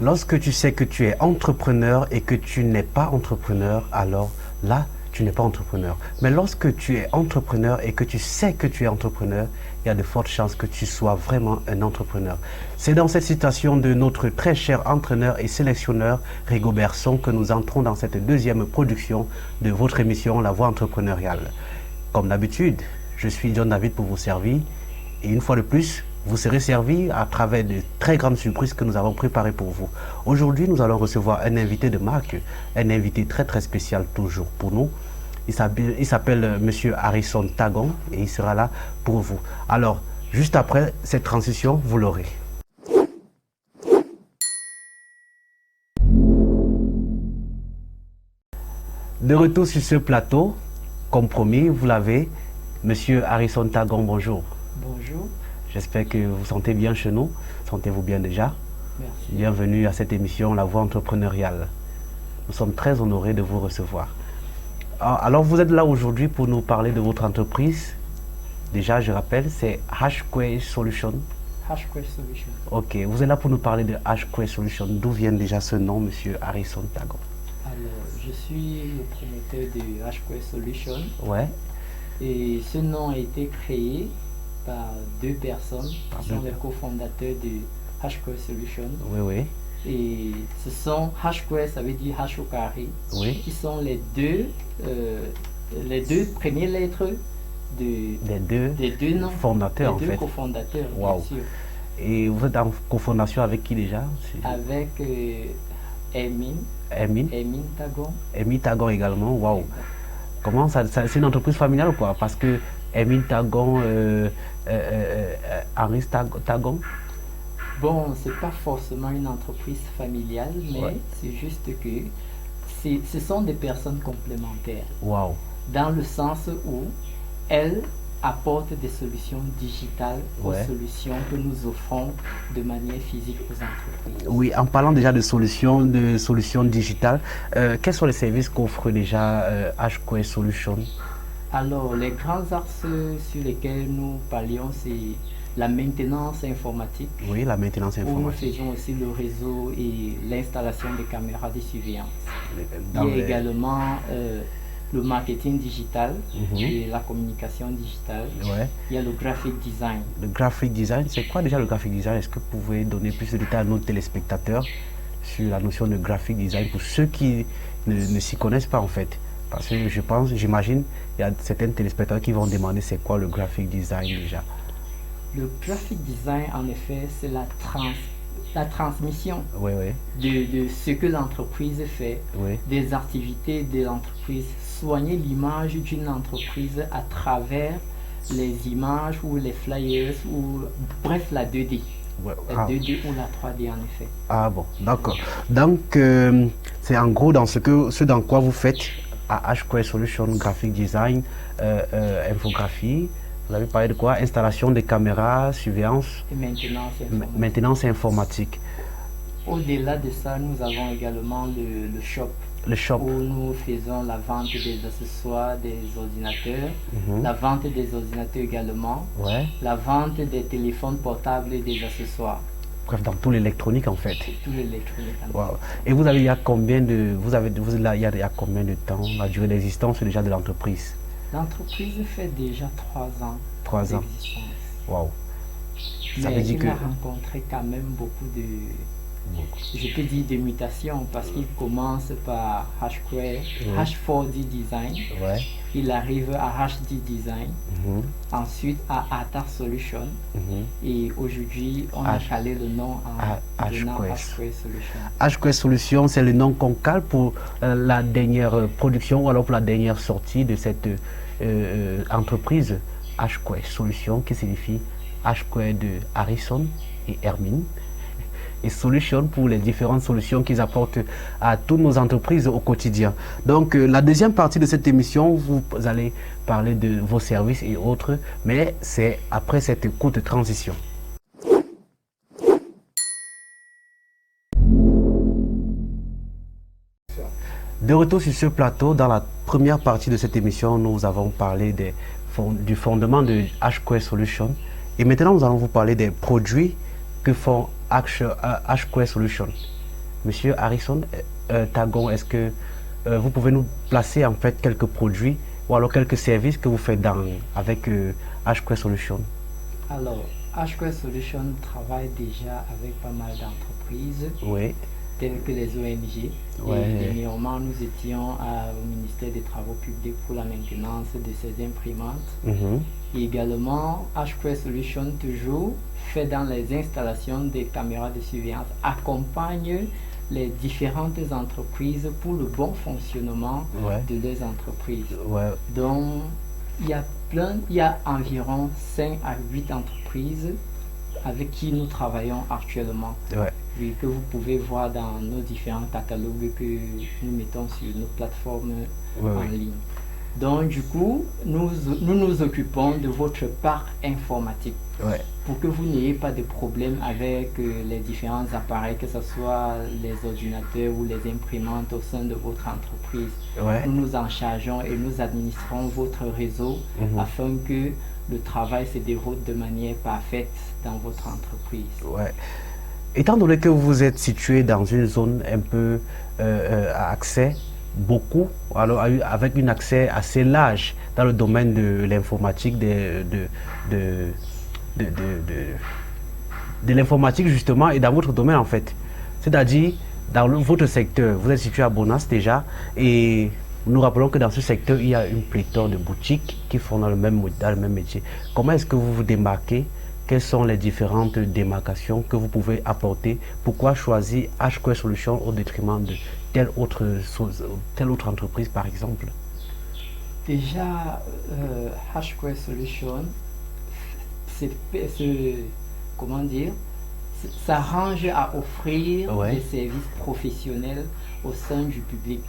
Lorsque tu sais que tu es entrepreneur et que tu n'es pas entrepreneur, alors là, tu n'es pas entrepreneur. Mais lorsque tu es entrepreneur et que tu sais que tu es entrepreneur, il y a de fortes chances que tu sois vraiment un entrepreneur. C'est dans cette citation de notre très cher entraîneur et sélectionneur Rigobert Song que nous entrons dans cette deuxième production de votre émission La Voix entrepreneuriale. Comme d'habitude, je suis John David pour vous servir et une fois de plus, vous serez servi à travers de très grandes surprises que nous avons préparées pour vous. Aujourd'hui, nous allons recevoir un invité de marque, un invité très spécial toujours pour nous. Il s'appelle Monsieur Harrison Tagon et il sera là pour vous. Alors, juste après cette transition, vous l'aurez. De retour sur ce plateau, comme promis, vous l'avez, Monsieur Harrison Tagon, bonjour. Bonjour. J'espère que vous sentez bien chez nous. Sentez-vous bien déjà? Merci. Bienvenue à cette émission La Voix entrepreneuriale. Nous sommes très honorés de vous recevoir. Alors, vous êtes là aujourd'hui pour nous parler de votre entreprise. Déjà, je rappelle, c'est HQuest Solution. HQuest Solution. Ok, vous êtes là pour nous parler de HQuest Solution. D'où vient déjà ce nom, Monsieur Harrison Tagon? Alors, je suis le promoteur de HQuest Solution. Ouais. Et ce nom a été créé par deux personnes qui sont les cofondateurs de HQuest Solution. Oui, oui. Et ce sont HQuest, ça veut dire H au carré, Oui. qui sont les deux premières lettres des deux noms fondateurs, en des deux fait. cofondateurs, Wow. bien sûr. Et vous êtes en cofondation avec qui déjà? Avec Emin Tagon. Emin Tagon également, waouh. Comment ça c'est une entreprise familiale ou quoi? Parce que Emin Tagon, Henri Tagon. Bon, c'est pas forcément une entreprise familiale, mais Ouais. c'est juste que ce sont des personnes complémentaires. Waouh. Dans le sens où elles apportent des solutions digitales Ouais. aux solutions que nous offrons de manière physique aux entreprises. Oui, en parlant déjà de solutions digitales, quels sont les services qu'offre déjà HQuest Solution? Alors, les grands axes sur lesquels nous parlions, c'est la maintenance informatique. Oui, la maintenance Où nous informatique. faisons aussi le réseau et l'installation des caméras de surveillance. Dans Il y a les- également le marketing digital Mhm. et la communication digitale. Ouais. Il y a le graphic design. Le graphic design, c'est quoi déjà le graphic design? Est-ce que vous pouvez donner plus de détails à nos téléspectateurs sur la notion de graphic design pour ceux qui ne s'y connaissent pas en fait? Parce que j'imagine, il y a certains téléspectateurs qui vont demander c'est quoi le graphic design déjà. Le graphic design, en effet, c'est la transmission Oui, oui, de ce que l'entreprise fait, oui. des activités de l'entreprise, soigner l'image d'une entreprise à travers les images ou les flyers ou bref la 2D. Ouais, La ah. 2D ou la 3D en effet. Ah bon, d'accord. Donc, c'est en gros dans ce dans quoi vous faites à HQuest Solution, graphic design, infographie. Vous avez parlé de quoi? Installation des caméras, surveillance, Et maintenance informatique. maintenance informatique. Au-delà de ça, nous avons également le shop Le shop. où nous faisons la vente des accessoires des ordinateurs, Mhm. la vente des ordinateurs également, Ouais. la vente des téléphones portables et des accessoires, Bref, dans tout l'électronique en fait. tout l'électronique. Wow. Et vous avez il y a combien de il y a combien de temps la durée d'existence déjà de l'entreprise? L'entreprise fait déjà 3 ans 3 ans. d'existence. Waouh. Ça Mais veut dire il que a rencontré quand même beaucoup de, je peux dire, de mutations parce qu'il commence par H4D Design, ouais. il arrive à HD Design, Mhm. ensuite à Atar Solution Mhm. et aujourd'hui on a calé le nom en donnant HQuest. HQuest Solution. HQuest Solution, c'est le nom qu'on cale pour la dernière production ou alors pour la dernière sortie de cette entreprise HQuest Solution qui signifie HQuest de Harrison et Hermine et Solution pour les différentes solutions qu'ils apportent à toutes nos entreprises au quotidien. Donc la deuxième partie de cette émission, vous allez parler de vos services et autres, mais c'est après cette courte transition. De retour sur ce plateau, dans la première partie de cette émission, nous avons parlé du fondement de HQuest Solution. Et maintenant, nous allons vous parler des produits que font HQuest Solution. Monsieur Harrison Tagon, est-ce que vous pouvez nous placer en fait quelques produits ou alors quelques services que vous faites avec HQuest Solutions? Alors, HQuest Solutions travaille déjà avec pas mal d'entreprises, Oui. telles que les ONG. Ouais. Et dernièrement, nous étions au ministère des Travaux publics pour la maintenance de ces imprimantes. Et également, HQuest Solutions toujours fait dans les installations des caméras de surveillance, accompagne les différentes entreprises pour le bon fonctionnement de leurs entreprises. Donc, il y a environ 5 à 8 entreprises avec qui nous travaillons actuellement. Et que vous pouvez voir dans nos différents catalogues que nous mettons sur nos plateformes en ligne. Donc, du coup, nous nous occupons de votre parc informatique pour que vous n'ayez pas de problème avec les différents appareils, que ce soit les ordinateurs ou les imprimantes au sein de votre entreprise. Nous nous en chargeons et nous administrons votre réseau afin que le travail se déroule de manière parfaite dans votre entreprise. Étant donné que vous êtes situé dans une zone un peu à accès, alors avec un accès assez large dans le domaine de l'informatique, de l'informatique justement, et dans votre domaine en fait. C'est-à-dire, dans votre secteur, vous êtes situé à Bonas déjà, et nous rappelons que dans ce secteur, il y a une pléthore de boutiques qui font dans le même métier. Comment est-ce que vous vous démarquez? Quelles sont les différentes démarcations que vous pouvez apporter? Pourquoi choisir HQuest Solutions au détriment de telle autre entreprise, par exemple? Déjà, HQuest Solutions, comment dire, s'arrange à offrir des services professionnels au sein du public.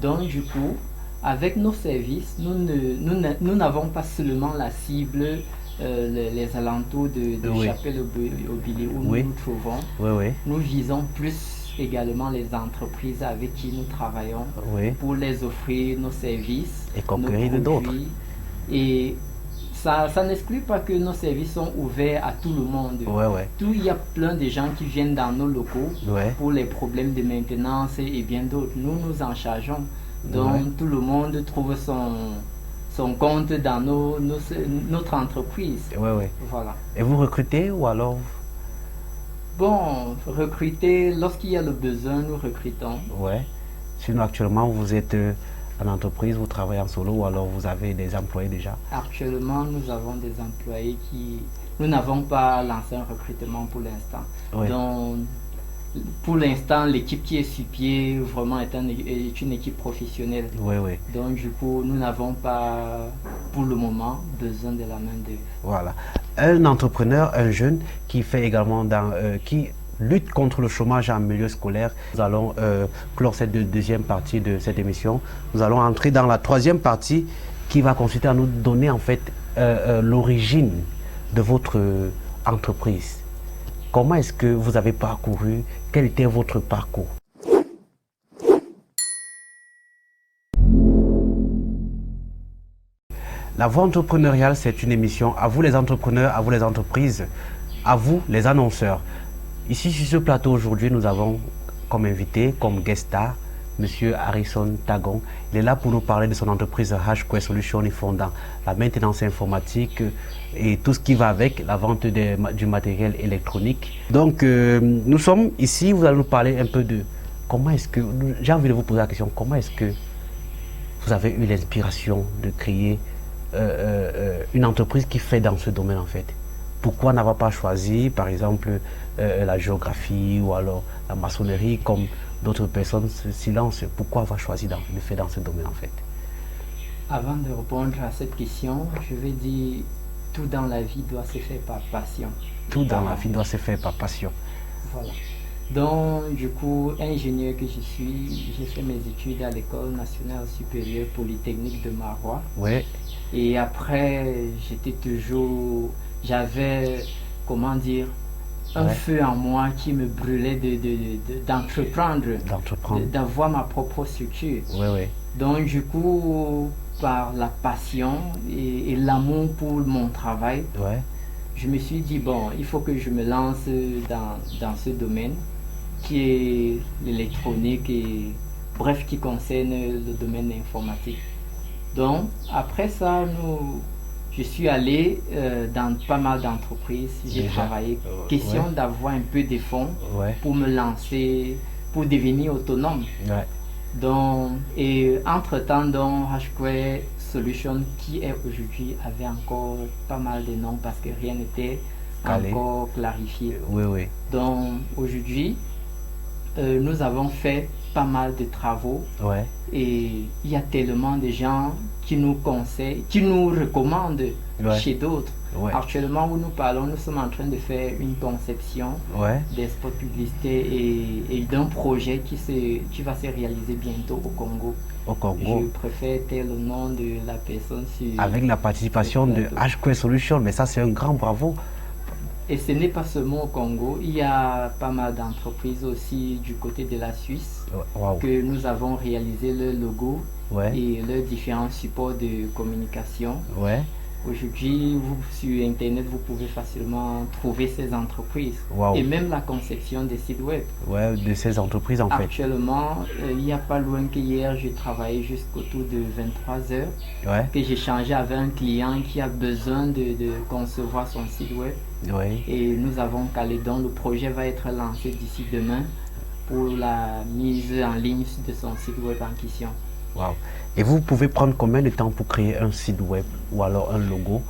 Donc, du coup, avec nos services, nous n'avons pas seulement la cible les alentours de Chapelle-Aubilly où nous nous trouvons. Nous visons plus également les entreprises avec qui nous travaillons pour les offrir nos services, et conquérir d'autres. Et ça n'exclut pas que nos services sont ouverts à tout le monde. Il y a plein de gens qui viennent dans nos locaux pour les problèmes de maintenance et bien d'autres. Nous nous en chargeons. Donc tout le monde trouve son compte dans notre entreprise. Voilà. Et vous recrutez ou alors? Bon, recruter, lorsqu'il y a le besoin, nous recrutons. Sinon, actuellement, vous êtes en entreprise, vous travaillez en solo ou alors vous avez des employés déjà? Actuellement, nous avons des employés nous n'avons pas lancé un recrutement pour l'instant. Donc, pour l'instant, l'équipe qui est sur pied vraiment est une équipe professionnelle. Donc, du coup, nous n'avons pas, pour le moment, besoin de la main-d'œuvre. Voilà. Un entrepreneur, un jeune qui fait également qui lutte contre le chômage en milieu scolaire. Nous allons clore cette deuxième partie de cette émission. Nous allons entrer dans la troisième partie qui va consister à nous donner en fait l'origine de votre entreprise. Comment est-ce que vous avez parcouru? Quel était votre parcours? La Voix entrepreneuriale, c'est une émission à vous les entrepreneurs, à vous les entreprises, à vous les annonceurs. Ici, sur ce plateau aujourd'hui, nous avons comme invité, comme guest star, Monsieur Harrison Tagon. Il est là pour nous parler de son entreprise HQuest Solutions. Ils font dans la maintenance informatique et tout ce qui va avec, la vente du matériel électronique. Donc, nous sommes ici, vous allez nous parler un peu de comment est-ce que, j'ai envie de vous poser la question, comment est-ce que vous avez eu l'inspiration de créer une entreprise qui fait dans ce domaine en fait? Pourquoi n'avoir pas choisi, par exemple, la géographie ou alors la maçonnerie comme d'autres personnes se lancent? Pourquoi avoir choisi de faire dans ce domaine en fait? Avant de répondre à cette question, je vais dire tout dans la vie doit se faire par passion. Tout dans la vie doit se faire par passion. Voilà. Donc, du coup, ingénieur que je suis, j'ai fait mes études à l'École nationale supérieure polytechnique de Marois. Et après, j'avais, comment dire, un feu en moi qui me brûlait d'entreprendre, d'avoir ma propre structure. Donc, du coup, par la passion et l'amour pour mon travail, je me suis dit, bon, il faut que je me lance dans ce domaine. qui est l'électronique et bref, qui concerne le domaine informatique. Donc, après ça, je suis allé dans pas mal d'entreprises, j'ai travaillé. Question d'avoir un peu de fonds pour me lancer, pour devenir autonome. Donc, et entre-temps, donc, HQuest Solutions, qui est aujourd'hui, avait encore pas mal de noms parce que rien n'était encore clarifié. Donc, aujourd'hui, nous avons fait pas mal de travaux et il y a tellement de gens qui nous conseillent, qui nous recommandent chez d'autres. Actuellement où nous parlons, nous sommes en train de faire une conception des spots publicités et d'un projet qui va se réaliser bientôt au Congo. Je préfère taire le nom de la personne avec la participation de HQuest Solutions, mais ça c'est un grand bravo. Et ce n'est pas seulement au Congo, il y a pas mal d'entreprises aussi du côté de la Suisse que nous avons réalisé le logo et leurs différents supports de communication. Aujourd'hui, sur Internet, vous pouvez facilement trouver ces entreprises et même la conception des sites web. De ces entreprises en fait. Actuellement, il n'y a pas loin qu'hier, j'ai travaillé jusqu'autour de 23 heures que j'ai changé avec un client qui a besoin de concevoir son site web. Et nous avons calé, donc le projet va être lancé d'ici demain pour la mise en ligne de son site web en question. Et vous pouvez prendre combien de temps pour créer un site web ou alors un logo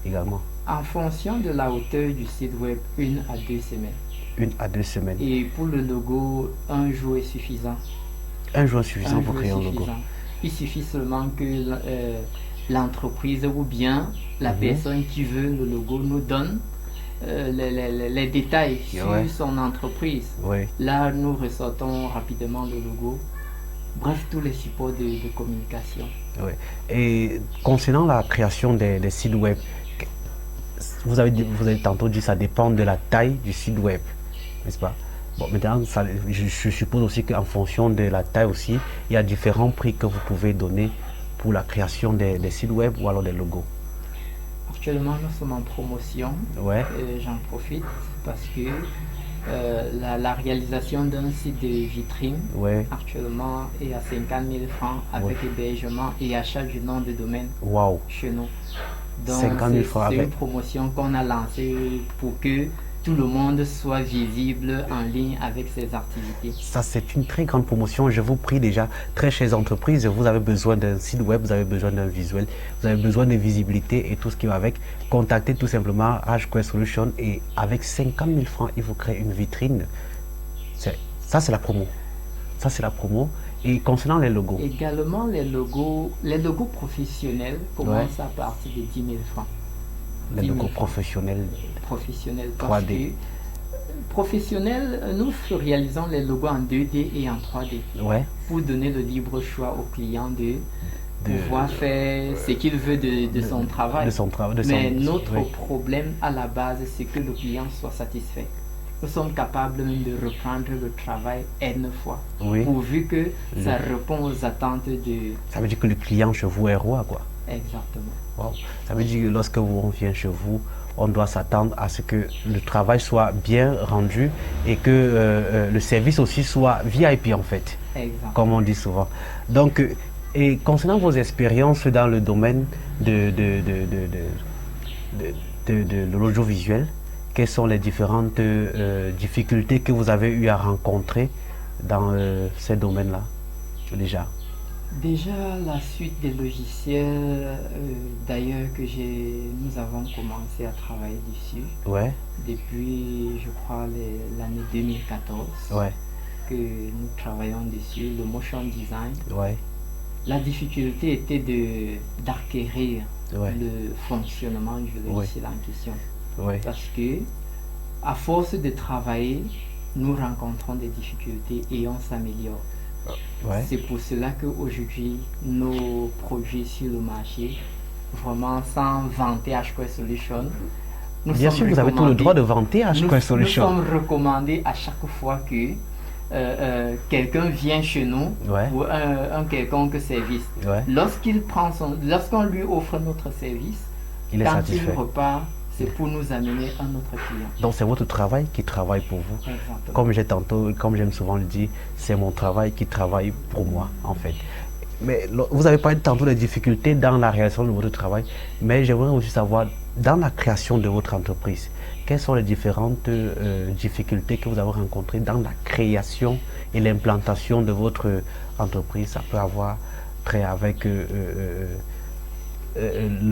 également? En fonction de la hauteur du site web, 1 à 2 semaines. 1 à 2 semaines. Et pour le logo, 1 jour est suffisant. 1 jour est suffisant pour créer un logo. Il suffit seulement que l'entreprise ou bien la personne qui veut le logo nous donne les détails sur son entreprise. Là, nous ressortons rapidement le logo. Bref, tous les supports de communication. Et concernant la création des sites web, vous avez tantôt dit que ça dépend de la taille du site web, n'est-ce pas? Bon, maintenant, je suppose aussi qu'en fonction de la taille aussi, il y a différents prix que vous pouvez donner pour la création des sites web ou alors des logos. Actuellement, nous sommes en promotion. J'en profite parce que la réalisation d'un site de vitrine actuellement est à 50 000 francs avec hébergement et achat du nom de domaine chez nous. Donc, 50 000 francs c'est une promotion qu'on a lancée pour que tout le monde soit visible en ligne avec ses activités. Ça, c'est une très grande promotion. Je vous prie déjà, très chères entreprises, vous avez besoin d'un site web, vous avez besoin d'un visuel, vous avez besoin de visibilité et tout ce qui va avec. Contactez tout simplement HQuest Solutions et avec 50 000 francs, il vous crée une vitrine. Ça, c'est la promo. Ça, c'est la promo. Et concernant les logos? Également, les logos professionnels commencent à partir de 10 000 francs. Les logos professionnels 3D. Professionnels, nous réalisons les logos en 2D et en 3D pour donner le libre choix au client de pouvoir faire ce qu'il veut de son travail. Mais notre problème à la base, c'est que le client soit satisfait. Nous sommes capables même de reprendre le travail N fois, pourvu que ça répond aux attentes de... Ça veut dire que le client chez vous est roi, quoi. Exactement. Ça veut dire que lorsque on vient chez vous, on doit s'attendre à ce que le travail soit bien rendu et que le service aussi soit VIP en fait, comme on dit souvent. Donc, et concernant vos expériences dans le domaine de l'audiovisuel, quelles sont les différentes difficultés que vous avez eu à rencontrer dans ces domaines-là déjà? Déjà, la suite des logiciels, d'ailleurs, que nous avons commencé à travailler dessus depuis, je crois, l'année 2014, que nous travaillons dessus, le motion design. La difficulté était d'acquérir le fonctionnement du logiciel en question. Parce que, à force de travailler, nous rencontrons des difficultés et on s'améliore. C'est pour cela qu'aujourd'hui, nos produits sur le marché, vraiment sans vanter HQuest Solutions, bien sûr, vous avez tout le droit de vanter HQuest Solutions. Nous sommes recommandés à chaque fois que quelqu'un vient chez nous pour un quelconque service. Lorsqu'on lui offre notre service, il est satisfait. Il repart, c'est pour nous amener un autre client. Donc c'est votre travail qui travaille pour vous. Exactement. Comme j'aime souvent le dire, c'est mon travail qui travaille pour moi en fait. Mais vous avez parlé tantôt des difficultés dans la réalisation de votre travail, mais j'aimerais aussi savoir, dans la création de votre entreprise, quelles sont les différentes difficultés que vous avez rencontrées dans la création et l'implantation de votre entreprise. Ça peut avoir trait avec le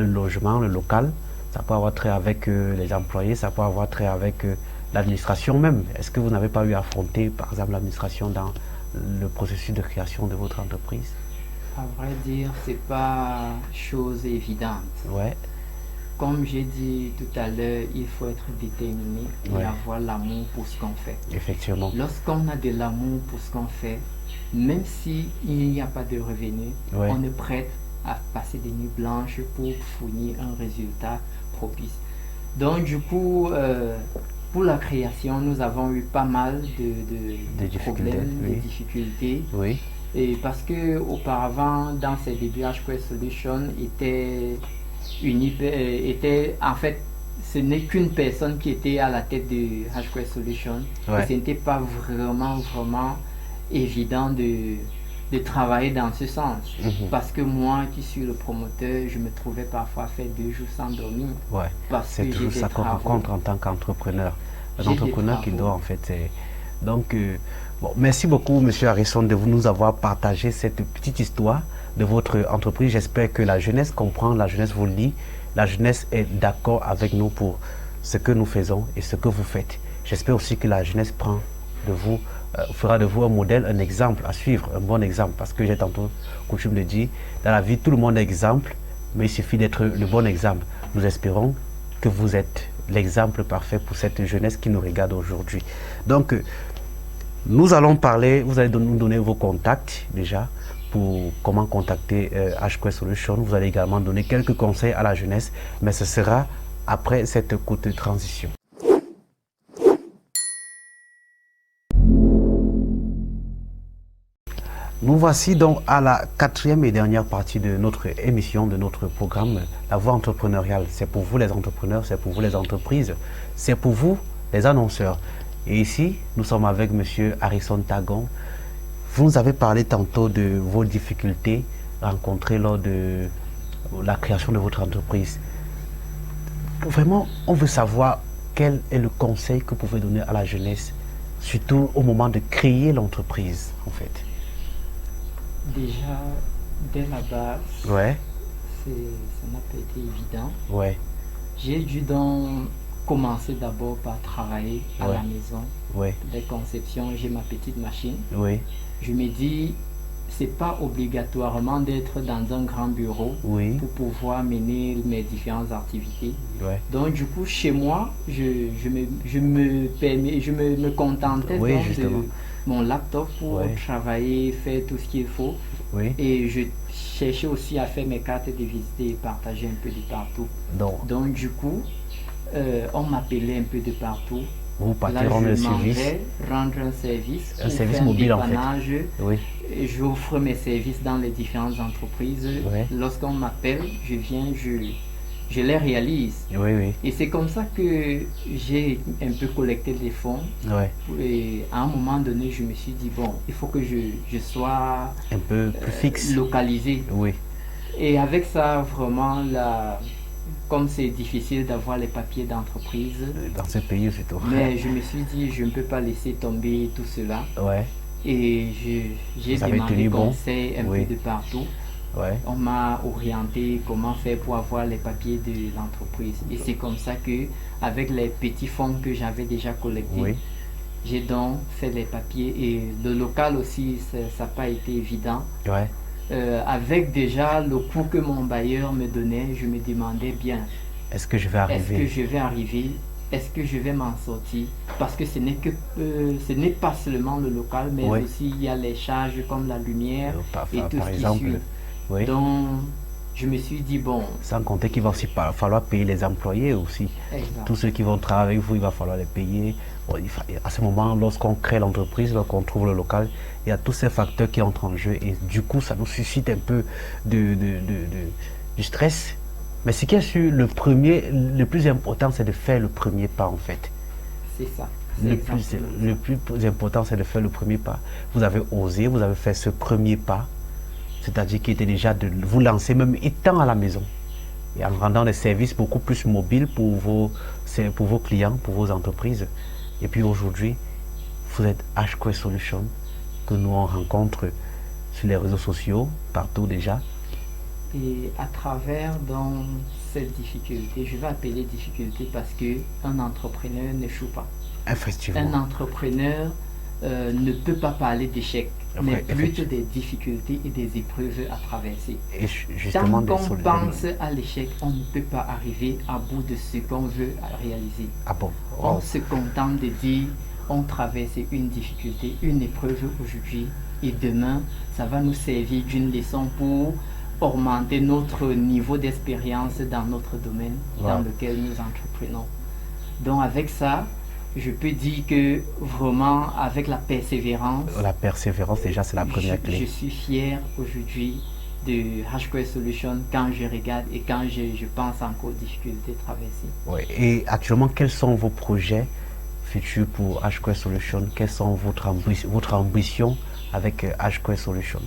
logement, le local, ça peut avoir trait avec les employés, ça peut avoir trait avec l'administration même. Est-ce que vous n'avez pas eu à affronter, par exemple, l'administration dans le processus de création de votre entreprise? À vrai dire, c'est pas chose évidente. Ouais. Comme j'ai dit tout à l'heure, il faut être déterminé et avoir l'amour pour ce qu'on fait. Effectivement. Lorsqu'on a de l'amour pour ce qu'on fait, même s'il n'y a pas de revenus, on est prêt à passer des nuits blanches pour fournir un résultat propice. Donc du coup, pour la création, nous avons eu pas mal de problèmes, de difficultés. Oui. Et parce que auparavant, dans ses débuts, HQuest Solutions était en fait, ce n'est qu'une personne qui était à la tête de HQuest Solutions. Et ce n'était pas vraiment évident de travailler dans ce sens. Parce que moi, qui suis le promoteur, je me trouvais parfois faire 2 jours sans dormir. C'est toujours ça qu'on rencontre en tant qu'entrepreneur. Un entrepreneur qui doit en fait... Donc, bon, merci beaucoup, Monsieur Harrison, de nous avoir partagé cette petite histoire de votre entreprise. J'espère que la jeunesse comprend, la jeunesse vous lit, la jeunesse est d'accord avec nous pour ce que nous faisons et ce que vous faites. J'espère aussi que la jeunesse prend de vous, fera de vous un modèle, un exemple à suivre, un bon exemple, parce que j'ai tantôt coutume de dire, dans la vie, tout le monde est exemple, mais il suffit d'être le bon exemple. Nous espérons que vous êtes l'exemple parfait pour cette jeunesse qui nous regarde aujourd'hui. Donc, nous allons parler, vous allez nous donner vos contacts déjà pour comment contacter HQuest Solutions. Vous allez également donner quelques conseils à la jeunesse, mais ce sera après cette courte transition. Nous voici donc à la 4e et dernière partie de notre émission, de notre programme, La Voix entrepreneuriale. C'est pour vous les entrepreneurs, c'est pour vous les entreprises, c'est pour vous les annonceurs. Et ici, nous sommes avec M. Harrison Tagon. Vous nous avez parlé tantôt de vos difficultés rencontrées lors de la création de votre entreprise. Vraiment, on veut savoir quel est le conseil que vous pouvez donner à la jeunesse, surtout au moment de créer l'entreprise, en fait. Déjà, dès la base, ça n'a pas été évident. J'ai dû donc commencer d'abord par travailler à la maison. Dès conception, j'ai ma petite machine. Je me dis, c'est pas obligatoirement d'être dans un grand bureau pour pouvoir mener mes différentes activités. Donc du coup, chez moi, je me contentais donc de mon laptop pour travailler, faire tout ce qu'il faut. Et je cherchais aussi à faire mes cartes de visite et partager un peu de partout. Donc du coup, on m'appelait un peu de partout. Vous partez rendre le service. Rendre un service. Un service mobile en fait. J'offre mes services dans les différentes entreprises. Lorsqu'on m'appelle, je viens, je les réalise. Et c'est comme ça que j'ai un peu collecté des fonds. Et à un moment donné, je me suis dit, bon, il faut que je sois un peu plus fixe, localisé. Et avec ça, vraiment, comme c'est difficile d'avoir les papiers d'entreprise. Dans ce pays, c'est tout. Mais je me suis dit, je ne peux pas laisser tomber tout cela. Et j'ai demandé conseil un peu de partout. On m'a orienté comment faire pour avoir les papiers de l'entreprise. Et c'est comme ça que, avec les petits fonds que j'avais déjà collectés, j'ai donc fait les papiers. Et le local aussi, ça n'a pas été évident. Avec déjà le coût que mon bailleur me donnait, je me demandais bien, est-ce que je vais arriver? Est-ce que je vais m'en sortir? Parce que ce n'est pas seulement le local, mais aussi il y a les charges comme la lumière et tout ce qui suit. Donc, je me suis dit, bon... Sans compter qu'il va aussi falloir payer les employés aussi. Tous ceux qui vont travailler avec vous, il va falloir les payer. À ce moment, lorsqu'on crée l'entreprise, lorsqu'on trouve le local, il y a tous ces facteurs qui entrent en jeu. Et du coup, ça nous suscite un peu du stress. Mais ce qui est sûr, le plus important, c'est de faire le premier pas en fait. C'est ça. Le plus important, c'est de faire le premier pas. Vous avez osé, vous avez fait ce premier pas, c'est-à-dire qu'il était déjà de vous lancer, même étant à la maison, et en rendant des services beaucoup plus mobiles pour vos clients, pour vos entreprises. Et puis aujourd'hui, vous êtes HQuest Solutions, que nous on rencontre sur les réseaux sociaux, partout déjà. Et à travers dans cette difficulté, je vais appeler difficulté parce qu'un entrepreneur n'échoue pas. Effectivement. Un entrepreneur ne peut pas parler d'échec, mais plutôt des difficultés et des épreuves à traverser. Et justement, tant qu'on pense à l'échec, on ne peut pas arriver à bout de ce qu'on veut réaliser. Ah bon? On se contente de dire, on traverse une difficulté, une épreuve aujourd'hui, et demain, ça va nous servir d'une leçon pour augmenter notre niveau d'expérience dans notre domaine dans lequel nous entreprenons. Donc avec ça, je peux dire que vraiment avec la persévérance... La persévérance déjà c'est la première clé. Je suis fier aujourd'hui de HQuest Solutions quand je regarde et quand je pense encore aux difficultés traversées. Oui. Et actuellement, quels sont vos projets futurs pour HQuest Solutions? Quelles sont votre ambition avec HQuest Solutions?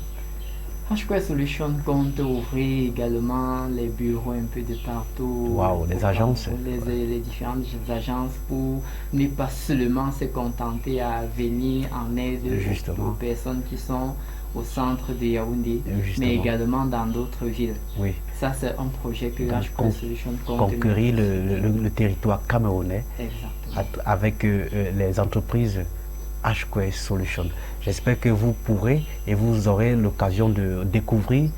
HQuest Solutions compte ouvrir également les bureaux un peu de partout. Wow, les agences. Les différentes agences pour ne pas seulement se contenter à venir en aide aux personnes qui sont au centre de Yaoundé, mais également dans d'autres villes. Oui. Ça, c'est un projet que HQuest Solutions compte conquérir le territoire camerounais. Exactement. Avec les entreprises HQuest Solutions. J'espère que vous pourrez et vous aurez l'occasion de découvrir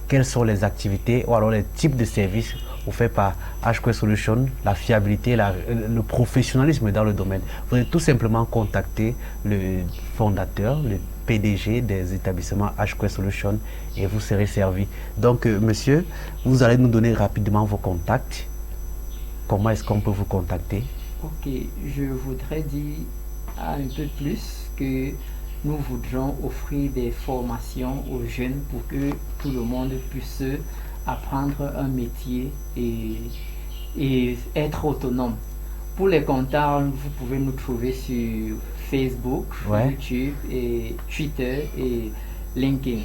quelles sont les activités ou alors les types de services offerts par HQuest Solutions, la fiabilité, le professionnalisme dans le domaine. Vous allez tout simplement contacter le fondateur, le PDG des établissements HQuest Solutions et vous serez servi. Donc, monsieur, vous allez nous donner rapidement vos contacts. Comment est-ce qu'on peut vous contacter? Ok, je voudrais dire un peu plus que nous voudrons offrir des formations aux jeunes pour que tout le monde puisse apprendre un métier et être autonome. Pour les contacts, vous pouvez nous trouver sur Facebook, YouTube, et Twitter et LinkedIn.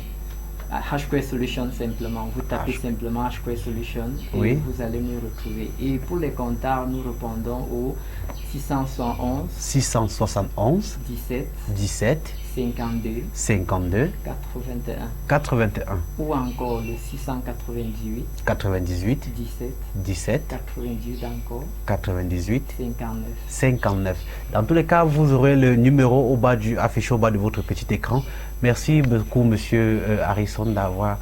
HQuest Solutions simplement. Vous tapez simplement HQuest Solutions et vous allez nous retrouver. Et pour les contacts, nous répondons au 671 17 52 81 ou encore le 698 17 98 59. Dans tous les cas, vous aurez le numéro affiché au bas de votre petit écran. Merci beaucoup, monsieur Harrison, d'avoir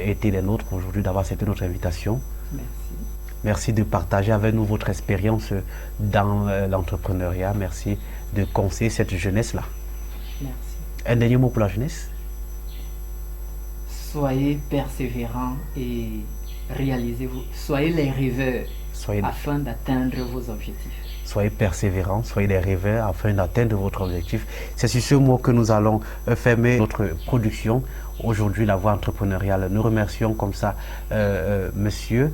été les nôtres aujourd'hui, d'avoir accepté notre invitation. Merci. Merci de partager avec nous votre expérience dans l'entrepreneuriat. Merci de conseiller cette jeunesse-là. Merci. Un dernier mot pour la jeunesse? Soyez persévérants et réalisez-vous. Soyez les rêveurs afin d'atteindre vos objectifs. Soyez persévérants, soyez des rêveurs afin d'atteindre votre objectif. C'est sur ce mot que nous allons fermer notre production. Aujourd'hui, la voie entrepreneuriale. Nous remercions comme ça monsieur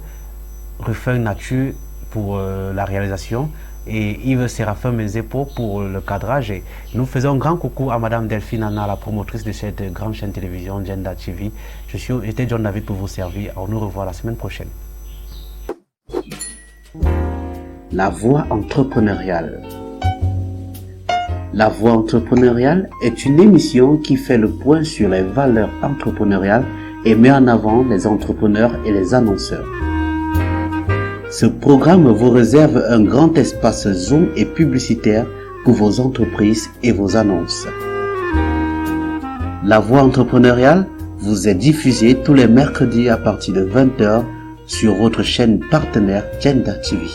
Ruffin Nature pour la réalisation et Yves Séraphin Mezepo pour le cadrage. Et nous faisons un grand coucou à madame Delphine Anna, la promotrice de cette grande chaîne télévision Genda TV. J'étais John David pour vous servir. On nous revoit la semaine prochaine. La voie entrepreneuriale. La voie entrepreneuriale est une émission qui fait le point sur les valeurs entrepreneuriales et met en avant les entrepreneurs et les annonceurs. Ce programme vous réserve un grand espace Zoom et publicitaire pour vos entreprises et vos annonces. La voie entrepreneuriale vous est diffusée tous les mercredis à partir de 20 h sur votre chaîne partenaire Genda TV.